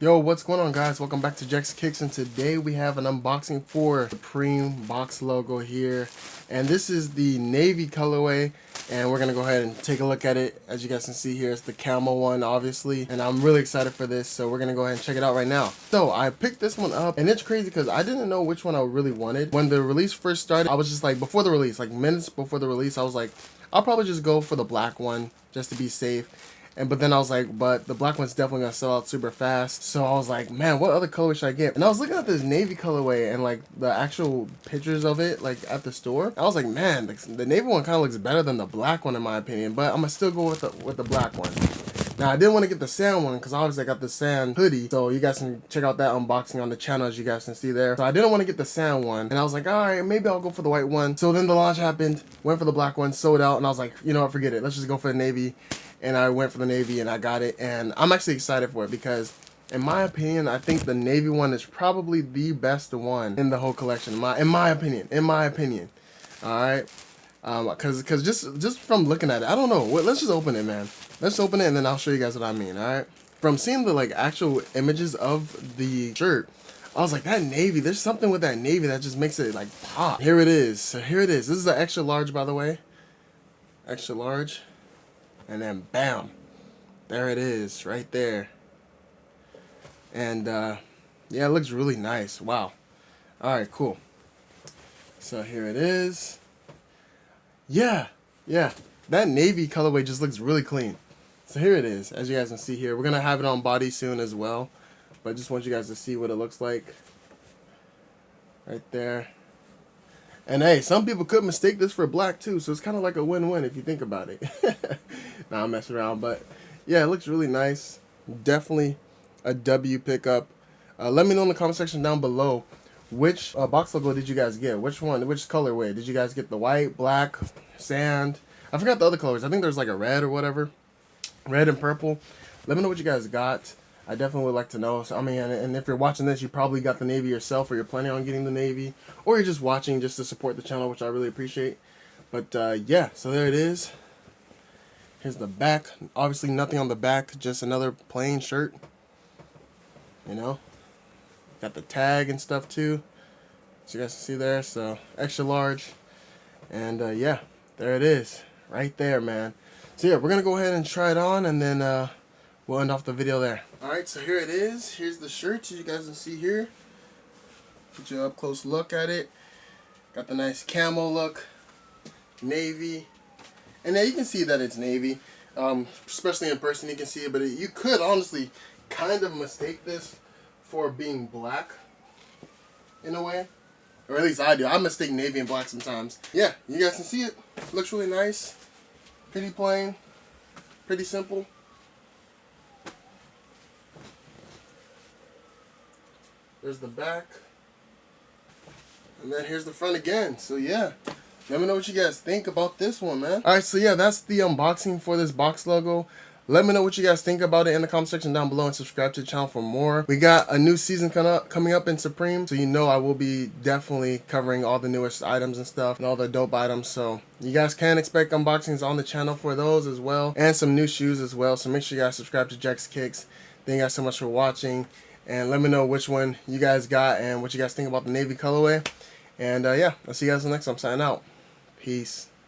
Yo, what's going on, guys? Welcome back to Jax Kicks, and today we have an unboxing for Supreme box logo here, and this is the navy colorway, and we're gonna go ahead and take a look at it. As you guys can see here, it's the camel one, obviously, and I'm really excited for this, so we're gonna go ahead and check it out right now. So I picked this one up, and it's crazy because I didn't know which one I really wanted. When the release first started, I was just like, before the release, like minutes before the release, I was like, I'll probably just go for the black one just to be safe. But then I was like, but the black one's definitely gonna sell out super fast. So I was like, man, what other color should I get? And I was looking at this navy colorway and like the actual pictures of it, like at the store. I was like, man, the navy one kind of looks better than the black one in my opinion. But I'm gonna still go with the black one. Now I didn't want to get the sand one because obviously I got the sand hoodie, so you guys can check out that unboxing on the channel, as you guys can see there. So I didn't want to get the sand one, and I was like, all right, maybe I'll go for the white one. So then the launch happened, went for the black one, sold out, and I was like, you know what, forget it, let's just go for the navy. And I went for the navy and I got it, and I'm actually excited for it because in my opinion, I think the navy one is probably the best one in the whole collection. In my opinion. All right, cause just from looking at it, I don't know. Let's just open it, man. Let's open it and then I'll show you guys what I mean. All right. From seeing the like actual images of the shirt, I was like, that navy. There's something with that navy that just makes it like pop. Here it is. So here it is. This is an extra large, by the way. Extra large. And then bam, there it is right there. And yeah, it looks really nice. Wow. All right, cool. So here it is. Yeah, that navy colorway just looks really clean. So here it is, as you guys can see here. We're gonna have it on body soon as well, but I just want you guys to see what it looks like right there. And hey, some people could mistake this for black too, so it's kind of like a win-win if you think about it. Nah, I'm messing around, but yeah, it looks really nice. Definitely a W pickup. Let me know in the comment section down below which box logo did you guys get? Which one? Which colorway? Did you guys get the white, black, sand? I forgot the other colors. I think there's like a red or whatever. Red and purple. Let me know what you guys got. I definitely would like to know. So, I mean, and if you're watching this, you probably got the navy yourself, or you're planning on getting the navy, or you're just watching just to support the channel, which I really appreciate. But yeah, so there it is. Here's the back. Obviously nothing on the back, just another plain shirt. You know, got the tag and stuff too, so you guys can see there. So extra large, and yeah, there it is, right there, man. So yeah, we're gonna go ahead and try it on, and then we'll end off the video there. Alright, so here it is. Here's the shirt, as you guys can see here. Get you an up close look at it. Got the nice camo look. Navy. And now you can see that it's navy. Especially in person you can see it, but you could honestly kind of mistake this for being black in a way. Or at least I do. I mistake navy and black sometimes. Yeah, you guys can see it. Looks really nice. Pretty plain. Pretty simple. There's the back. And then here's the front again. So yeah, let me know what you guys think about this one, man. Alright, so yeah, that's the unboxing for this box logo. Let me know what you guys think about it in the comment section down below, and subscribe to the channel for more. We got a new season coming up in Supreme, so you know I will be definitely covering all the newest items and stuff and all the dope items. So you guys can expect unboxings on the channel for those as well, and some new shoes as well. So make sure you guys subscribe to Jax Kicks. Thank you guys so much for watching. And let me know which one you guys got and what you guys think about the navy colorway. And yeah, I'll see you guys in the next one. I'm signing out. Peace.